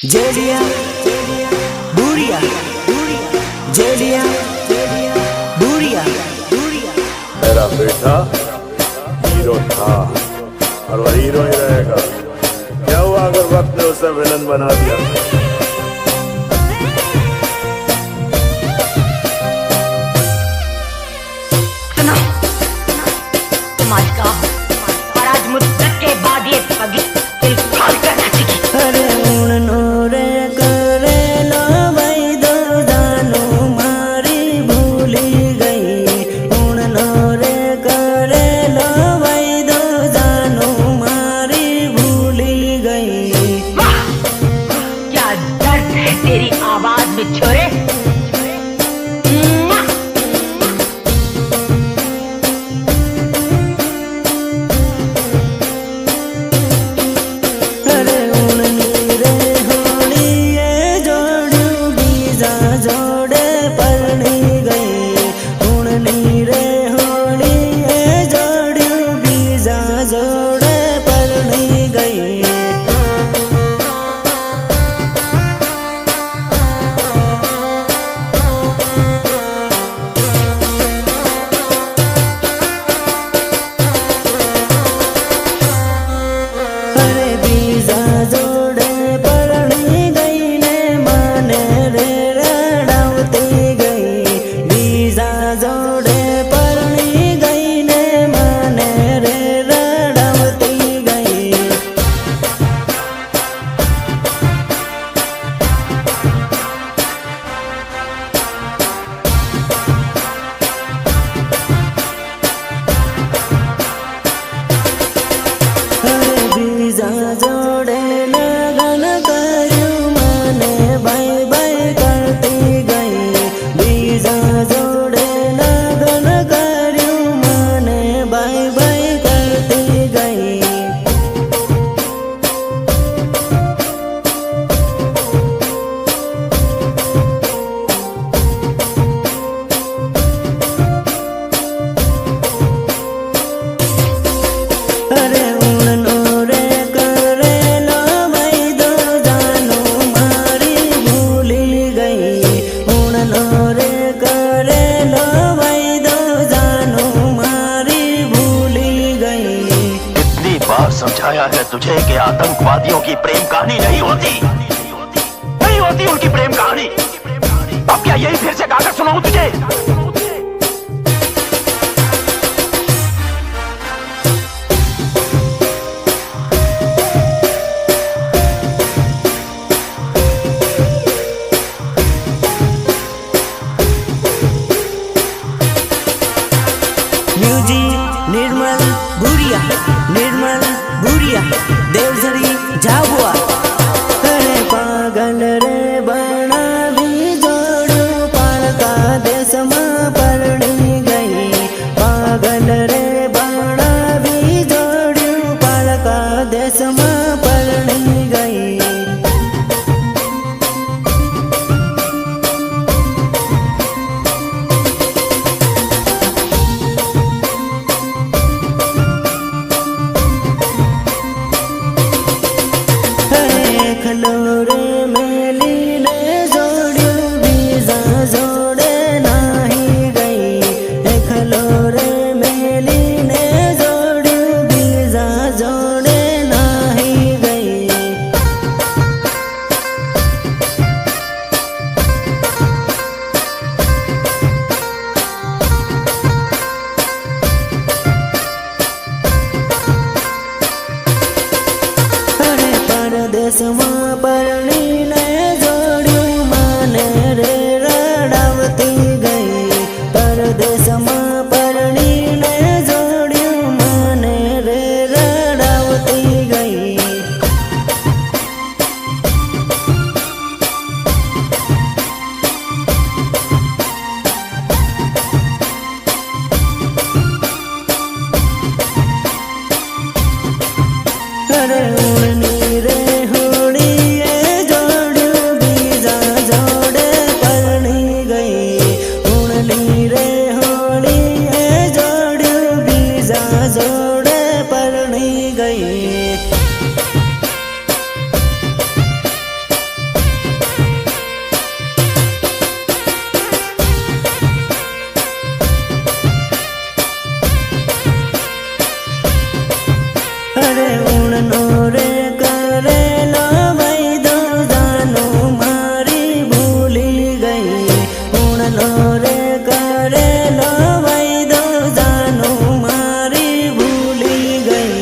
जेलिया बुरिया जेलिया बुरिया। मेरा बेटा हीरो था और वह हीरो ही रहेगा। क्या हुआ अगर वक्त ने उसे विलन बना दिया? सुनो, तुम आज का हो और आज मुद्दत के बाद ये पगी दिल फाड़ कर नाचेगी। अरे उड़नो रे करे लो भाई दो जानो मारी भूली गई। उड़नो रे करे लो भाई दो जानो मारी भूली गई। वाह, क्या दर्द है तेरी आवाज में छोरे। अरे उड़नी रे होली ये जोड़ू बीजा जोड़े परनी गई। उड़नी रे होली ये जोड़ू बीजा जोड़े परनी गई। अरे बीजा जोड़े परनी गई ने माने रे रड़ावती गई। बीजा जोड़े परनी गई ने माने रे रड़ावती गई। अरे बीजा जोड़े लगन करू माने बाई बाई करती गई। बीजा जोड़े लगन करू माने बाई बाई करती गई। अरे उड़नो रे करे लो भाई दो जानो मारी भूली गई। उड़नो रे करे लो भाई दो जानो मारी भूली गई। कितनी बार समझाया है तुझे कि आतंकवादियों की प्रेम कहानी नहीं होती, नहीं होती उनकी प्रेम कहानी। अब क्या यही फिर से गाकर सुनाऊं तुझे? म्यूजिक निर्मल भूरिया देवझरी झाबुआ। अरे पागल रे बना भी जोड़ू पालका देश में परनी गई। पागल रे बना भी जोड़ू पालका देश में परनी गई। खलोरे मेली ने जोड़ू बीजा जोड़े नाही गई। खलोरे मेली ने जोड़ू बीजा जोड़े नाही गई। अरे परदेश में परनी ने जोड़ू माने रे रड़ावती गई। परदेश में परनी ने जोड़ू माने रे रड़ावती गई। अरे उड़नी रे होड़ी ये जोड़ू बीजा जोड़े परनी गई। उड़नी रे होड़ी ये जोड़ू बीजा जोड़े परनी गई। ઊણનો રે કરેલો વૈદો જાનું મારી ભૂલી ગઈ ઊણનો રે કરેલો વૈદો જાનું મારી ભૂલી ગઈ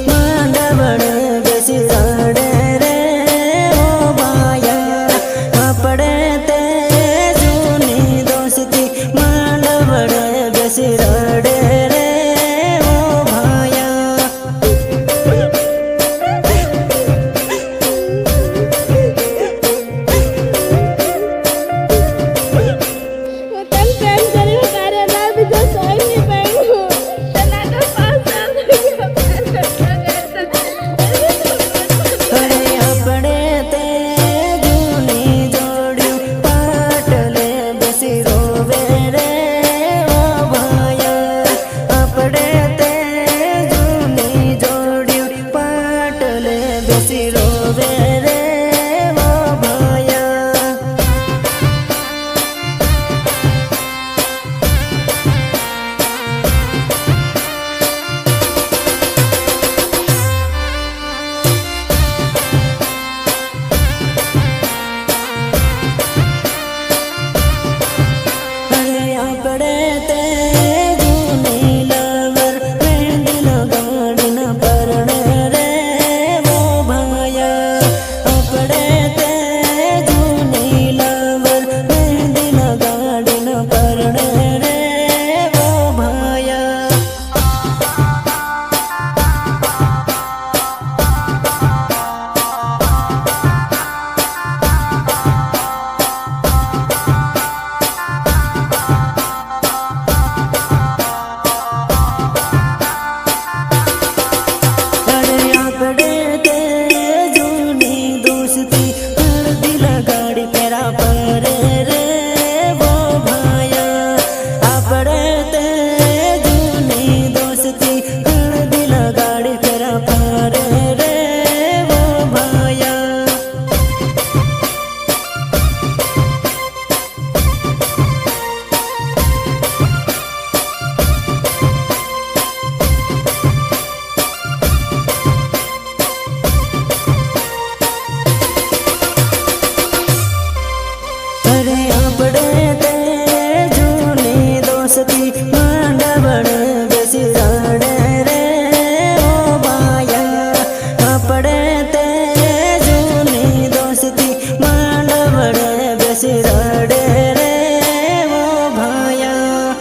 માંડવડે બેસી રડે રે ઓ ભાયા આપણે તે જૂની દોસ્તી માંડવડે બેસી રડે રે ઓ ભાયા તન પ્રેમ કર્યું તારે ના બીજો સોય નહીં પહેર્યું તના તો પાસ અરે આપણે તે જૂની જોડ્યું પાટલે બેસી રોવે રે ઓ ભાયા આપણે તે જૂની જોડ્યું પાટલે બેસી રોવે રે ઓ ભાયા અરે આપણે તે જૂની લવર મહેંદી લગાડીને પરણે રે ઓ ભાયા આપણે તે જૂની લવર મહેંદી લગાડીને પરણે રે ઓ ભાયા અરે આપણે તે જૂની દોસ્તી હળદી લગાડી પેરા પરે રે ઓ ભાયા આપણે તે જૂની દોસ્તી હળદી લગાડી પેરા પરે રે ઓ ભાયા અરે આપણે તે જૂની દોસ્તી માંડવડે બેસી રડે રે ઓ ભાયા આપણે તે જૂની દોસ્તી માંડવડે બેસી રડે રે ઓ ભાયા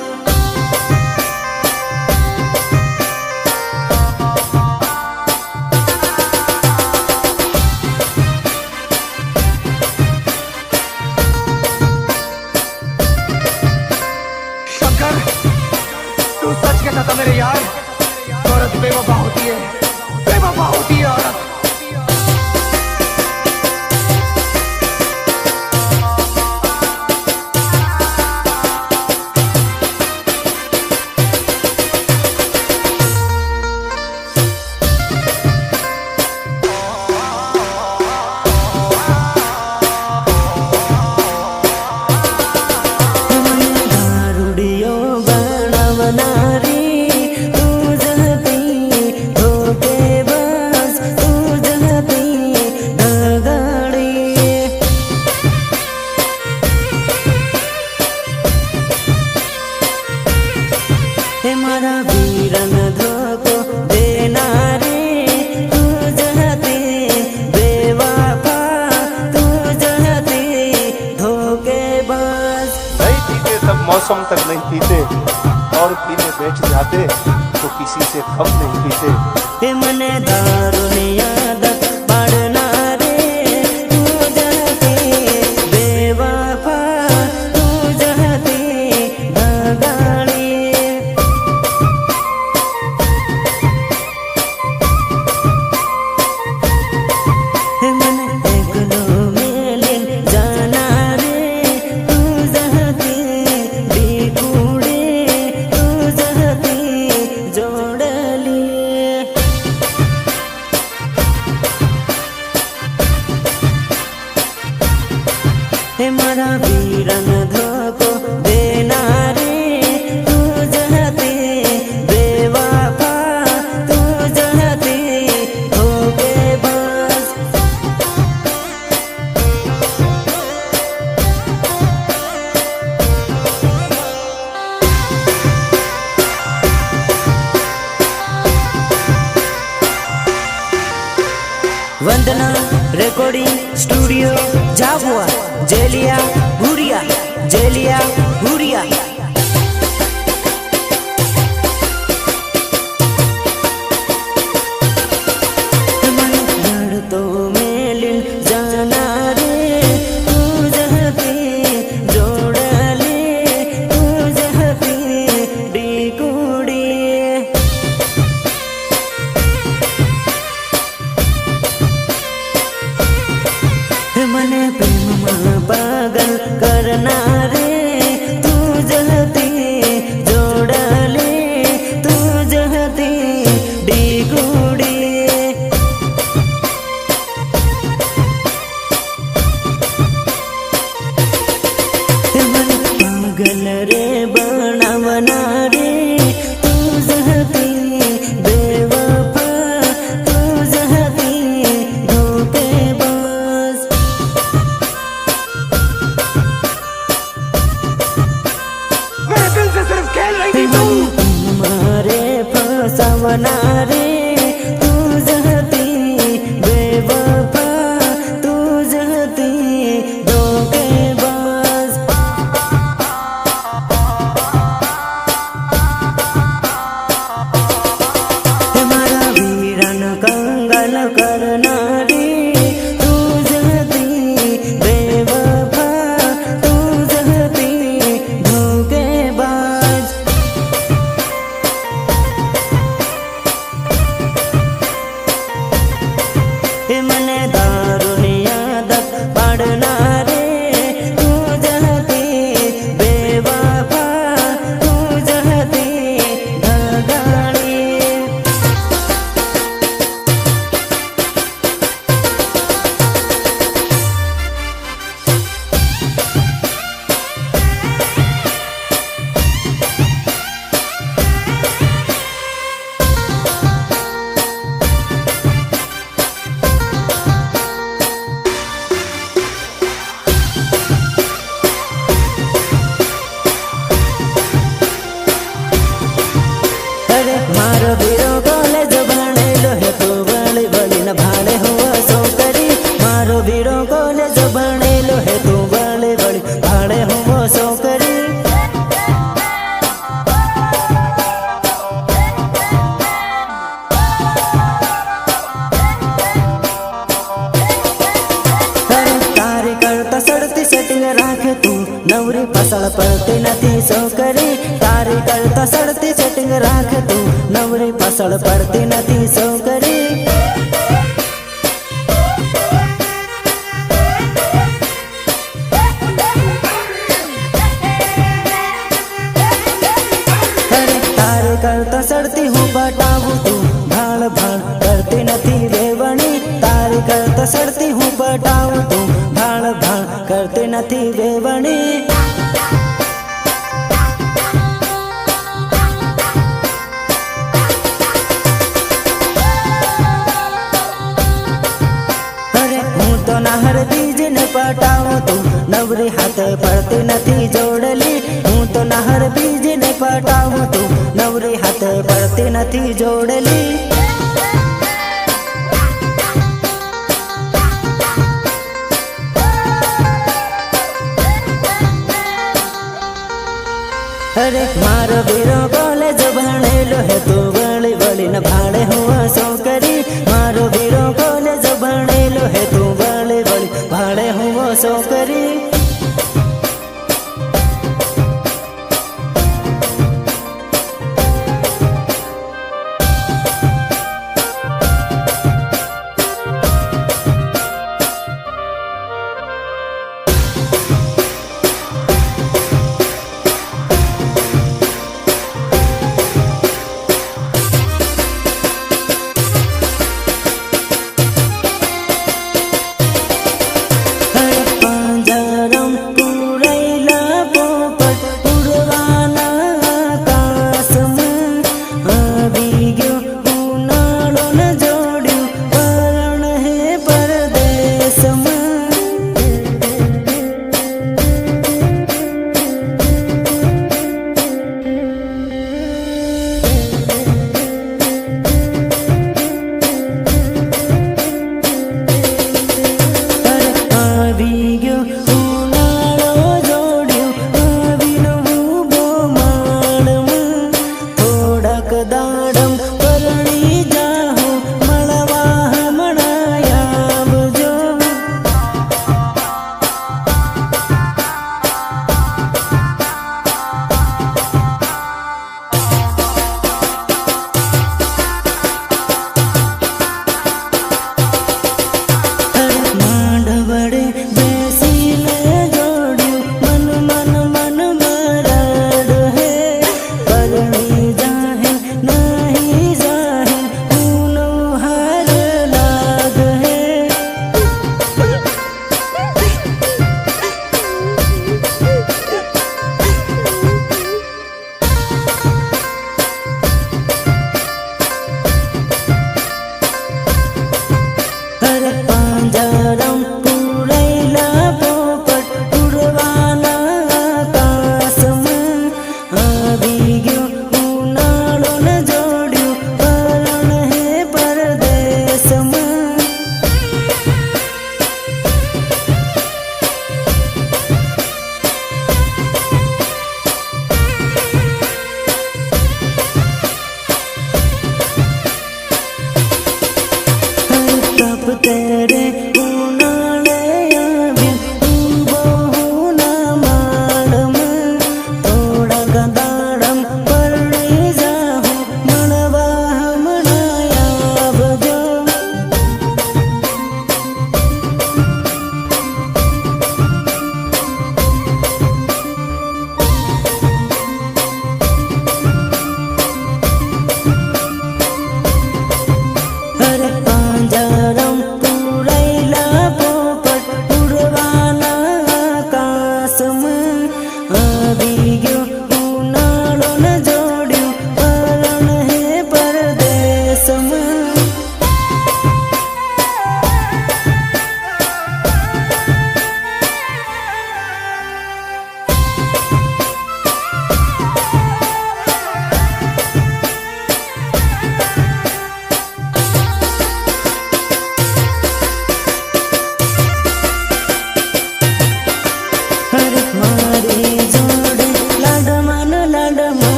शंकर, तू सच कहता था मेरे यार, औरत बेवफा होती है, बेवफा होती है औरत। દારૂડિયો બનાવનારી તું જ હતી ધોકે બસ તું જ હતી દગાડી હે મારા વીરન ધોકો દેનારી તું જ હતી બેવફા તું જ હતી ધોકે બસ नहीं पीते तब मौसम तक नहीं पीते और पीने बैठ जाते तो किसी से कम नहीं पीते હે મને દારૂની આદત પાડનારે તું જ હતી हे मारा वीरन धोको देना रे तू जहते बेवफा तू जहते धोखेबाज वंदना रिकॉर्डिंग स्टूडियो झाबुआ जेलिया भूरिया जेलिया भूरिया तो मेलिन जाना रे तू जहते जोड़ले तू जहते डिकुड़ी मने प्रेम में पागल करना रे तू जहती जोड़ले तू जहती डिगुड़ी मन पागल रे बनावना रे तू जहती बेवफा तू जहती धोखेबाज मेरे दिल से सिर्फ खेल रही थी तू। मारे फसावना रे तू जहती बेवफा तू जहती धोखेबाज हमारा वीरन कंगल करना रे तू जहती बेवफा तू जहती धोखेबाज मने दारुनी आदत पड़ना रे तू जहती बेवफा तू जहती धगाड़ी अरे मारो वीरो कॉलेज भणेलो है तू बड़ी बड़ी न भाड़े हुआ सो करी मारो वीरो कॉलेज भणेलो है तू बड़ी बड़ी भाड़े हुआ सो करी अरे तारी करता सड़ती सेटिंग राखे तू नवरी फसल पड़ती नथी सो करी तारी करता सड़ती सेटिंग राखे तू नवरी फसल पड़ती नथी सो करी अरे तारी करता सड़ती हूँ बटाऊ तू भाड़ भाड़ करती नथी वेवणी तारी करता सड़ती हूँ बटाऊ तू भाड़ भाड़ करती नथी वेवणी अरे हूँ तो नहर बीज ने पटाऊँ तू नवरी हाथ पड़ती नथी जोड़ली हूँ तो नहर बीज ने पटाऊँ तू नवरी हाथ पड़ती नथी जोड़ली अरे मारो वीरो कॉलेज भणेलो है तू बड़ी बड़ी न भाड़े हुआ सो करी मारो वीरो कॉलेज भणेलो है तू बड़ी बड़ी भाड़े हुआ सो करी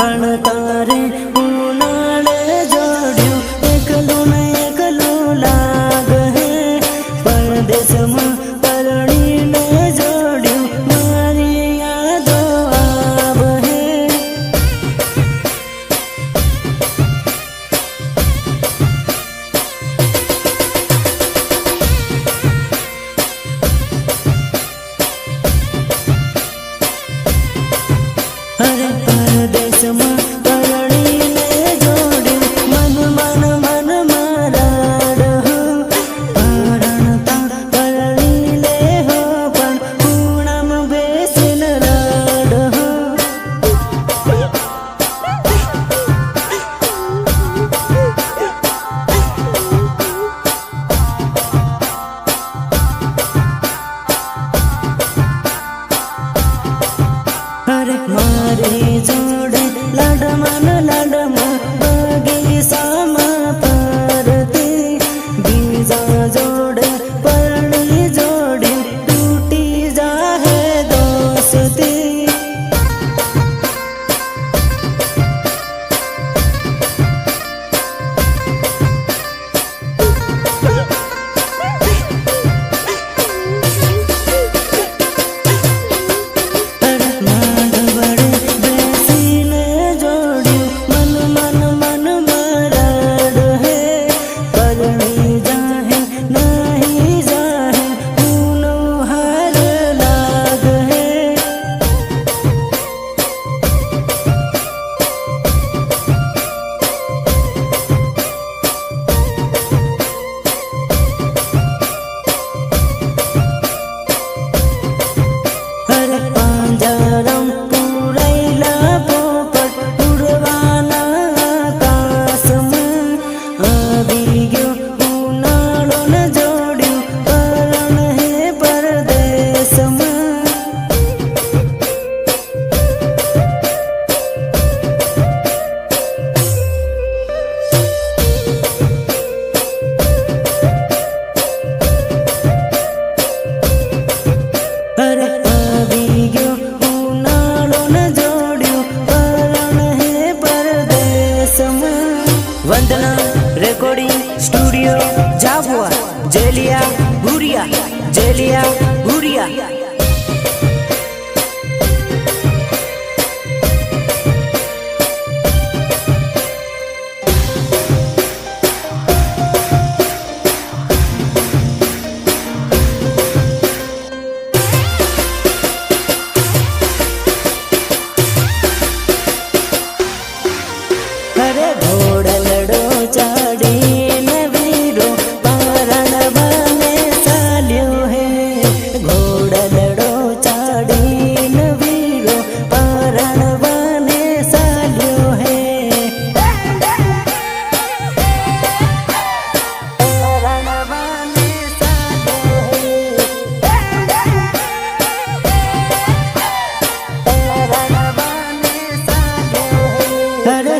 પણ તારે ઉનાળે જોડ્યું એકલું ને એકલું લાગે હે પરદેશમાં પરણીને જોડ્યું મારી યાદો આવે હે અરે પરદેશમાં પરણીને જોડ્યું મન મન મન મારા પરણતા પરણી લે હો પણ ખૂણામાં બેસીને રડ હો અરે મારી જોડે લાડમાં બગીચામાં ફરતી બીજા જોડે પરણી જોડી તૂટી જાહે દોસ્તી બેસીને જોડ્યું મન મન મન મરાડ હે પરણી જાહે નહીં જાહે ઊનો હાર લાગ હે અરે પાંજરામ પૂરાયેલા પોપટ ઉડવાના આકાશમાં આવી ગયો ઉનાળો ને જોડ્યું પરણ હે પરદેશમાં અરે આવી ગયો ઉનાળો ને જોડ્યું પરણ હે પરદેશમાં વંદના રેકોર્ડિંગ સ્ટુડિયો જાબુઆ જેલિયા ભુરિયા અરે ઘોડલડો ચાડીને વીરો પારણ બને ચાલ્યો હે ઘોડલડો ચાડીને વીરો પારણ બને ચાલ્યો હે પારણ બને ચાલ્યો હે પારણ બને ચાલ્યો હે અરે